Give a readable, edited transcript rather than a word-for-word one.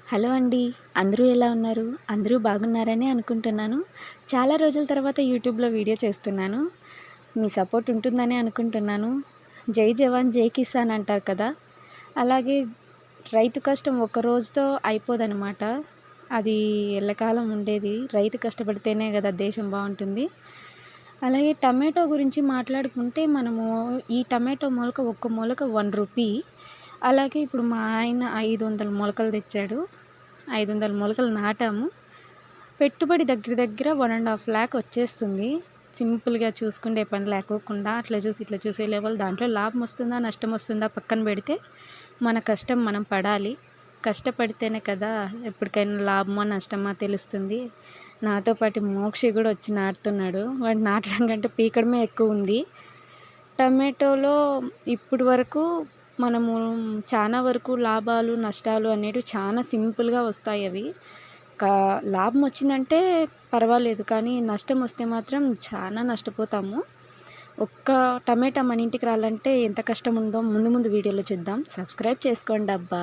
Hello అండి. అందరూ ఎలా ఉన్నారు? అందరూ బాగున్నారని అనుకుంటున్నాను. చాలా రోజుల తర్వాత యూట్యూబ్‌లో వీడియో చేస్తున్నాను. మీ సపోర్ట్ ఉంటుందని అనుకుంటున్నాను. జై జవాన్ జై కిసాన్ అంటారు కదా! అలాగే రైతు కష్టం ఒక్క రోజుతో అయిపోదనమాట. అది ఎల్లకాలం ఉండేది. రైతు కష్టపడితేనే కదా దేశం బావుంటుంది. అలాగే టమాటో గురించి మాట్లాడుకుంటే మనము ఈ టమాటో మొలక ఒక్క మొలక ₹1. అలాగే ఇప్పుడు మా ఆయన 500 మొలకలు తెచ్చాడు. 500 మొలకలు నాటాము. పెట్టుబడి దగ్గర దగ్గర 1.5 లాక్ వచ్చేస్తుంది. సింపుల్‌గా చూసుకుంటే పని లేకోకుండా అట్లా చూసి ఇట్లా చూసే లెవెల్ దాంట్లో లాభం వస్తుందా నష్టం వస్తుందా పక్కన పెడితే మన కష్టం మనం పడాలి. కష్టపడితేనే కదా ఎప్పటికైనా లాభమా నష్టమా తెలుస్తుంది. నాతో పాటు మోక్షి కూడా వచ్చి నాటుతున్నాడు. వాడు నాటడం కంటే పీకడమే ఎక్కువ ఉంది. టమాటోలో ఇప్పటి వరకు మనము చాలా వరకు లాభాలు నష్టాలు అనేటివి చాలా సింపుల్గా వస్తాయి. అవి లాభం వచ్చిందంటే పర్వాలేదు, కానీ నష్టం వస్తే మాత్రం చాలా నష్టపోతాము. ఒక్క టమాటా మన ఇంటికి రావాలంటే ఎంత కష్టం ఉందో ముందు ముందు వీడియోలో చూద్దాం. సబ్స్క్రైబ్ చేసుకోండి అబ్బా.